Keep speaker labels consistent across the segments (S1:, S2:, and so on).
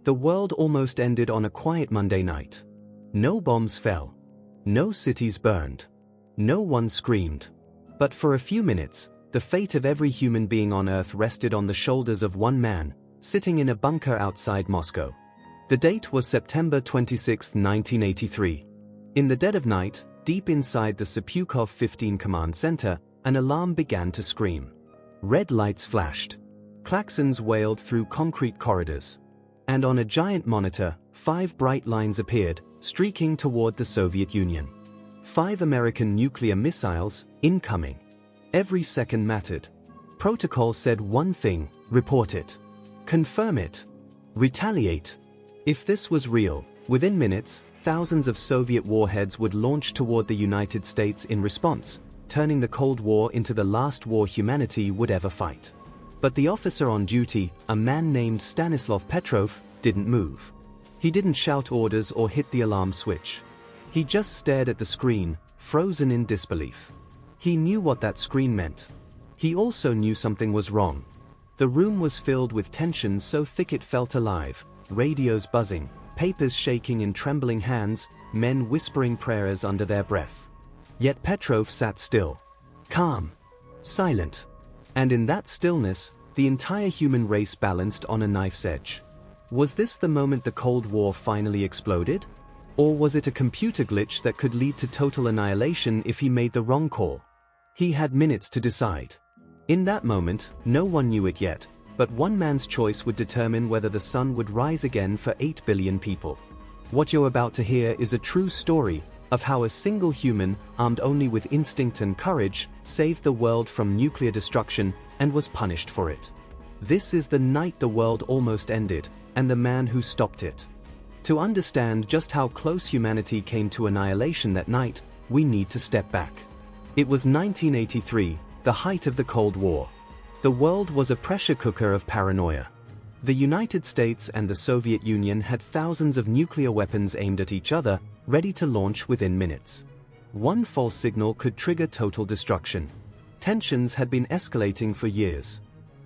S1: The world almost ended on a quiet Monday night. No bombs fell. No cities burned. No one screamed. But for a few minutes, the fate of every human being on Earth rested on the shoulders of one man, sitting in a bunker outside Moscow. The date was September 26, 1983. In the dead of night, deep inside the Sepukov 15 command center, an alarm began to scream. Red lights flashed. Klaxons wailed through concrete corridors. And on a giant monitor, 5 bright lines appeared, streaking toward the Soviet Union. 5 American nuclear missiles, incoming. Every second mattered. Protocol said one thing: report it. Confirm it. Retaliate. If this was real, within minutes, thousands of Soviet warheads would launch toward the United States in response, turning the Cold War into the last war humanity would ever fight. But the officer on duty, a man named Stanislav Petrov, didn't move. He didn't shout orders or hit the alarm switch. He just stared at the screen, frozen in disbelief. He knew what that screen meant. He also knew something was wrong. The room was filled with tension so thick it felt alive, radios buzzing, papers shaking in trembling hands, men whispering prayers under their breath. Yet Petrov sat still. Calm. Silent. And in that stillness, the entire human race balanced on a knife's edge. Was this the moment the Cold War finally exploded? Or was it a computer glitch that could lead to total annihilation if he made the wrong call? He had minutes to decide. In that moment, no one knew it yet, but one man's choice would determine whether the sun would rise again for 8 billion people. What you're about to hear is a true story of how a single human, armed only with instinct and courage, saved the world from nuclear destruction and was punished for it. This is the night the world almost ended, and the man who stopped it. To understand just how close humanity came to annihilation that night, we need to step back. It was 1983, the height of the Cold War. The world was a pressure cooker of paranoia. The United States and the Soviet Union had thousands of nuclear weapons aimed at each other, ready to launch within minutes. One false signal could trigger total destruction. Tensions had been escalating for years.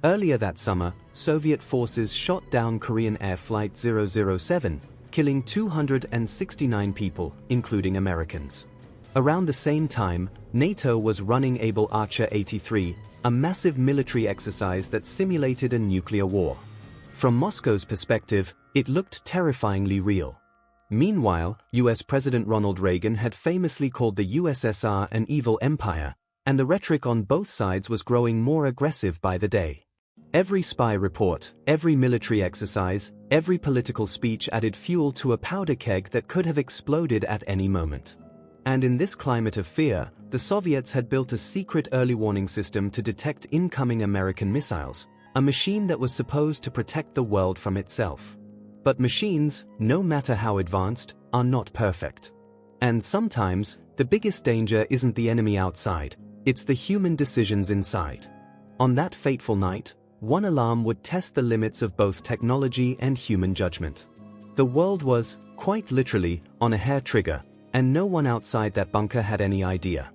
S1: Earlier that summer, Soviet forces shot down Korean Air Flight 007, killing 269 people, including Americans. Around the same time, NATO was running Able Archer 83, a massive military exercise that simulated a nuclear war. From Moscow's perspective, it looked terrifyingly real. Meanwhile, US President Ronald Reagan had famously called the USSR an evil empire, and the rhetoric on both sides was growing more aggressive by the day. Every spy report, every military exercise, every political speech added fuel to a powder keg that could have exploded at any moment. And in this climate of fear, the Soviets had built a secret early warning system to detect incoming American missiles, a machine that was supposed to protect the world from itself. But machines, no matter how advanced, are not perfect. And sometimes, the biggest danger isn't the enemy outside, it's the human decisions inside. On that fateful night, one alarm would test the limits of both technology and human judgment. The world was, quite literally, on a hair trigger, and no one outside that bunker had any idea.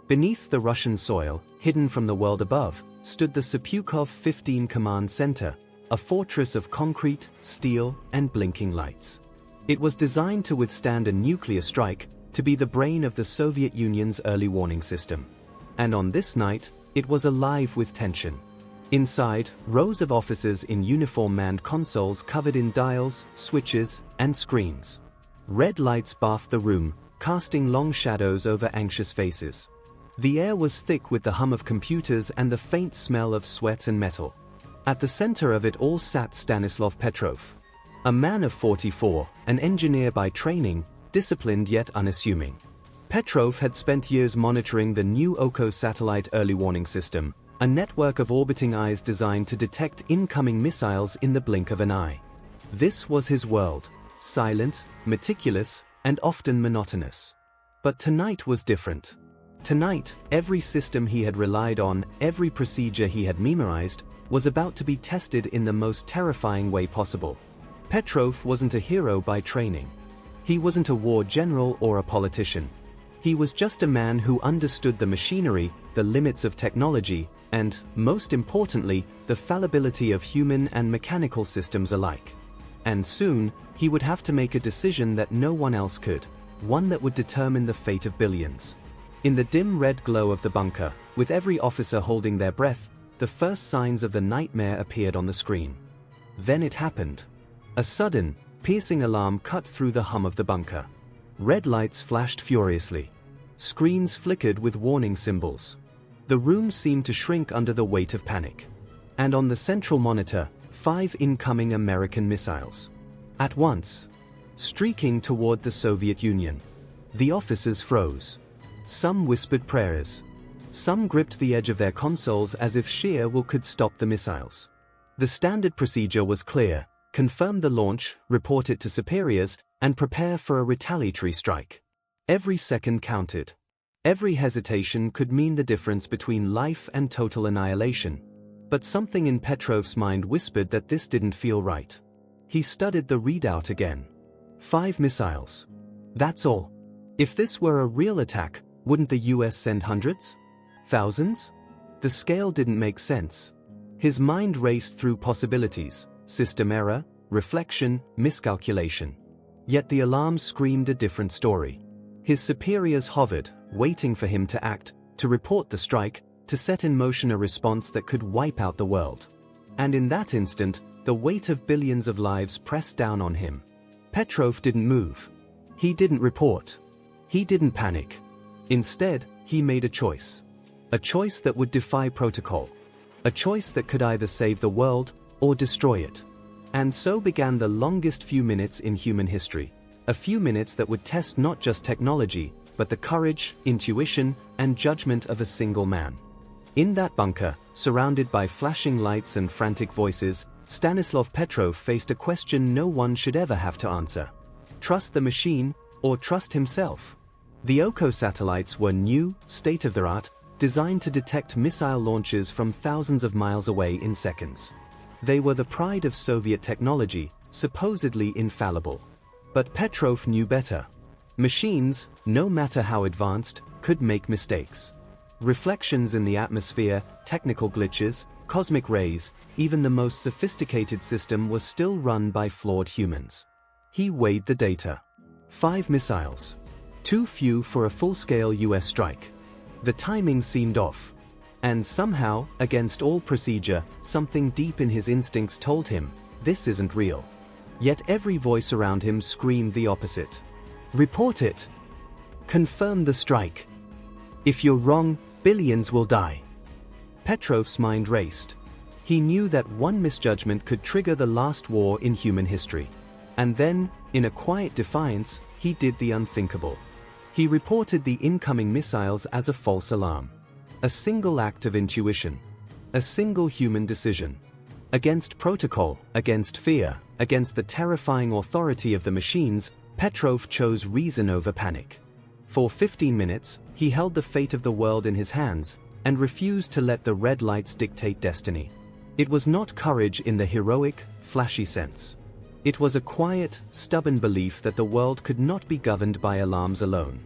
S1: Beneath the Russian soil, hidden from the world above, stood the Sepukov 15 command center, a fortress of concrete, steel, and blinking lights. It was designed to withstand a nuclear strike, to be the brain of the Soviet Union's early warning system. And on this night, it was alive with tension. Inside, rows of officers in uniform manned consoles covered in dials, switches, and screens. Red lights bathed the room, casting long shadows over anxious faces. The air was thick with the hum of computers and the faint smell of sweat and metal. At the center of it all sat Stanislav Petrov. A man of 44, an engineer by training, disciplined yet unassuming. Petrov had spent years monitoring the new OKO satellite early warning system, a network of orbiting eyes designed to detect incoming missiles in the blink of an eye. This was his world, silent, meticulous, and often monotonous. But tonight was different. Tonight, every system he had relied on, every procedure he had memorized, was about to be tested in the most terrifying way possible. Petrov wasn't a hero by training. He wasn't a war general or a politician. He was just a man who understood the machinery, the limits of technology, and, most importantly, the fallibility of human and mechanical systems alike. And soon, he would have to make a decision that no one else could, one that would determine the fate of billions. In the dim red glow of the bunker, with every officer holding their breath, the first signs of the nightmare appeared on the screen. Then it happened. A sudden, piercing alarm cut through the hum of the bunker. Red lights flashed furiously. Screens flickered with warning symbols. The room seemed to shrink under the weight of panic. And on the central monitor, 5 incoming American missiles. At once. Streaking toward the Soviet Union. The officers froze. Some whispered prayers. Some gripped the edge of their consoles as if sheer will could stop the missiles. The standard procedure was clear: confirm the launch, report it to superiors, and prepare for a retaliatory strike. Every second counted. Every hesitation could mean the difference between life and total annihilation. But something in Petrov's mind whispered that this didn't feel right. He studied the readout again. 5 missiles. That's all. If this were a real attack, wouldn't the US send hundreds? Thousands? The scale didn't make sense. His mind raced through possibilities: system error, reflection, miscalculation. Yet the alarm screamed a different story. His superiors hovered, waiting for him to act, to report the strike, to set in motion a response that could wipe out the world. And in that instant, the weight of billions of lives pressed down on him. Petrov didn't move. He didn't report. He didn't panic. Instead, he made a choice. A choice that would defy protocol. A choice that could either save the world or destroy it. And so began the longest few minutes in human history. A few minutes that would test not just technology, but the courage, intuition, and judgment of a single man. In that bunker, surrounded by flashing lights and frantic voices, Stanislav Petrov faced a question no one should ever have to answer. Trust the machine, or trust himself? The OCO satellites were new, state-of-the-art, designed to detect missile launches from thousands of miles away in seconds. They were the pride of Soviet technology, supposedly infallible. But Petrov knew better. Machines, no matter how advanced, could make mistakes. Reflections in the atmosphere, technical glitches, cosmic rays, even the most sophisticated system was still run by flawed humans. He weighed the data. 5 missiles. Too few for a full-scale US strike. The timing seemed off. And somehow, against all procedure, something deep in his instincts told him, this isn't real. Yet every voice around him screamed the opposite. Report it. Confirm the strike. If you're wrong, billions will die. Petrov's mind raced. He knew that one misjudgment could trigger the last war in human history. And then, in a quiet defiance, he did the unthinkable. He reported the incoming missiles as a false alarm. A single act of intuition. A single human decision. Against protocol, against fear, against the terrifying authority of the machines, Petrov chose reason over panic. For 15 minutes, he held the fate of the world in his hands, and refused to let the red lights dictate destiny. It was not courage in the heroic, flashy sense. It was a quiet, stubborn belief that the world could not be governed by alarms alone.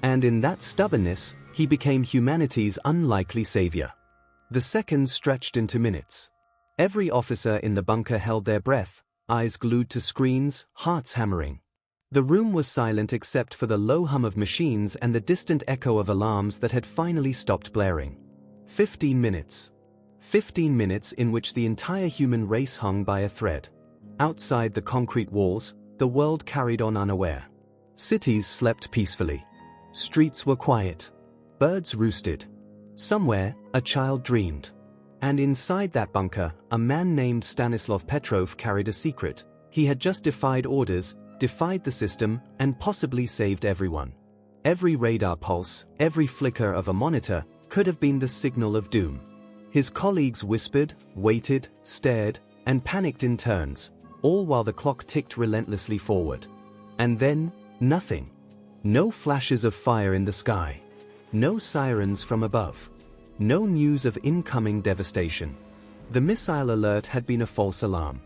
S1: And in that stubbornness, he became humanity's unlikely savior. The seconds stretched into minutes. Every officer in the bunker held their breath, eyes glued to screens, hearts hammering. The room was silent except for the low hum of machines and the distant echo of alarms that had finally stopped blaring. 15 minutes. 15 minutes in which the entire human race hung by a thread. Outside the concrete walls, the world carried on unaware. Cities slept peacefully. Streets were quiet. Birds roosted. Somewhere, a child dreamed. And inside that bunker, a man named Stanislav Petrov carried a secret. He had just defied orders, defied the system, and possibly saved everyone. Every radar pulse, every flicker of a monitor, could have been the signal of doom. His colleagues whispered, waited, stared, and panicked in turns, all while the clock ticked relentlessly forward. And then, nothing. No flashes of fire in the sky. No sirens from above. No news of incoming devastation. The missile alert had been a false alarm.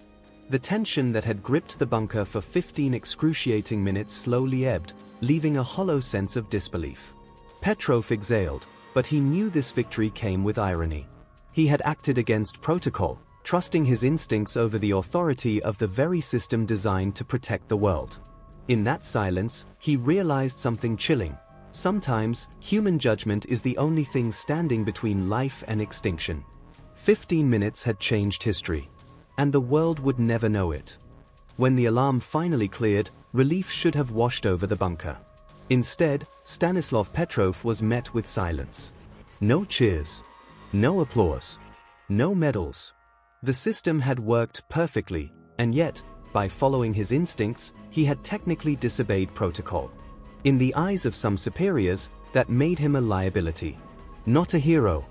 S1: The tension that had gripped the bunker for 15 excruciating minutes slowly ebbed, leaving a hollow sense of disbelief. Petrov exhaled, but he knew this victory came with irony. He had acted against protocol, trusting his instincts over the authority of the very system designed to protect the world. In that silence, he realized something chilling. Sometimes, human judgment is the only thing standing between life and extinction. 15 minutes had changed history. And the world would never know it. When the alarm finally cleared, relief should have washed over the bunker. Instead, Stanislav Petrov was met with silence. No cheers. No applause. No medals. The system had worked perfectly, and yet, by following his instincts, he had technically disobeyed protocol. In the eyes of some superiors, that made him a liability. Not a hero.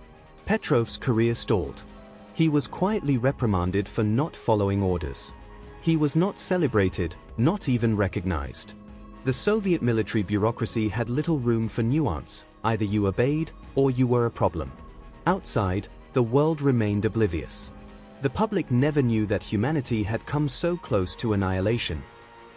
S1: Petrov's career stalled. He was quietly reprimanded for not following orders. He was not celebrated, not even recognized. The Soviet military bureaucracy had little room for nuance, either you obeyed or you were a problem. Outside, the world remained oblivious. The public never knew that humanity had come so close to annihilation.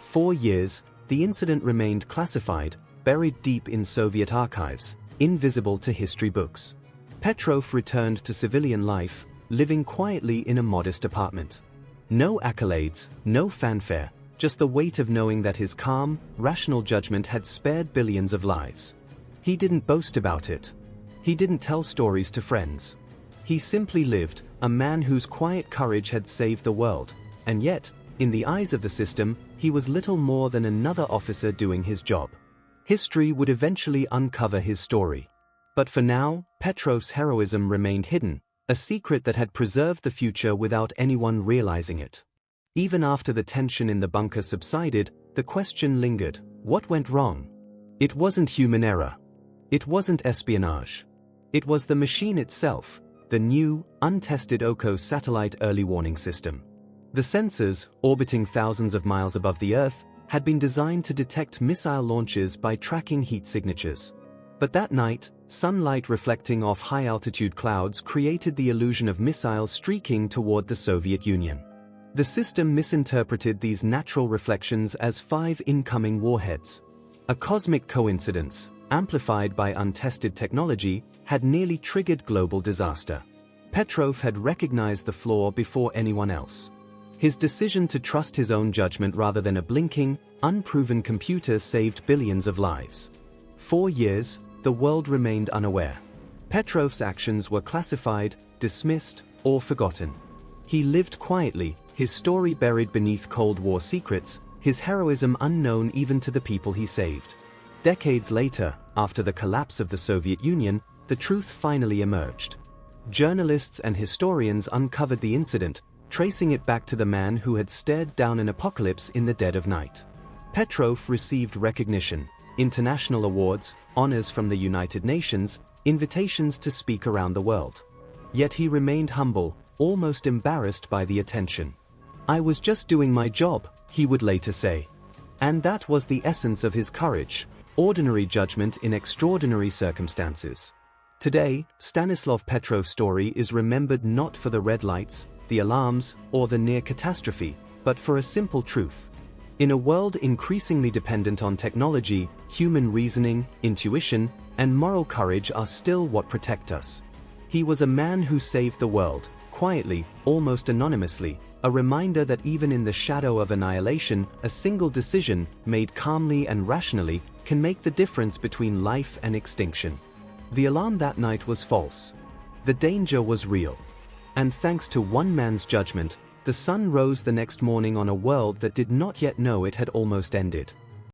S1: 4 years, the incident remained classified, buried deep in Soviet archives, invisible to history books. Petrov returned to civilian life, living quietly in a modest apartment. No accolades, no fanfare, just the weight of knowing that his calm, rational judgment had spared billions of lives. He didn't boast about it. He didn't tell stories to friends. He simply lived, a man whose quiet courage had saved the world, and yet, in the eyes of the system, he was little more than another officer doing his job. History would eventually uncover his story. But for now, Petrov's heroism remained hidden, a secret that had preserved the future without anyone realizing it. Even after the tension in the bunker subsided, the question lingered: what went wrong? It wasn't human error. It wasn't espionage. It was the machine itself, the new, untested OCO satellite early warning system. The sensors, orbiting thousands of miles above the Earth, had been designed to detect missile launches by tracking heat signatures. But that night, sunlight reflecting off high-altitude clouds created the illusion of missiles streaking toward the Soviet Union. The system misinterpreted these natural reflections as 5 incoming warheads. A cosmic coincidence, amplified by untested technology, had nearly triggered global disaster. Petrov had recognized the flaw before anyone else. His decision to trust his own judgment rather than a blinking, unproven computer saved billions of lives. 4 years, the world remained unaware. Petrov's actions were classified, dismissed, or forgotten. He lived quietly, his story buried beneath Cold War secrets, his heroism unknown even to the people he saved. Decades later, after the collapse of the Soviet Union, the truth finally emerged. Journalists and historians uncovered the incident, tracing it back to the man who had stared down an apocalypse in the dead of night. Petrov received recognition, international awards, honors from the United Nations, invitations to speak around the world. Yet he remained humble, almost embarrassed by the attention. "I was just doing my job," he would later say. And that was the essence of his courage, ordinary judgment in extraordinary circumstances. Today, Stanislav Petrov's story is remembered not for the red lights, the alarms, or the near catastrophe, but for a simple truth. In a world increasingly dependent on technology, human reasoning, intuition, and moral courage are still what protect us. He was a man who saved the world, quietly, almost anonymously, a reminder that even in the shadow of annihilation, a single decision, made calmly and rationally, can make the difference between life and extinction. The alarm that night was false. The danger was real. And thanks to one man's judgment, the sun rose the next morning on a world that did not yet know it had almost ended.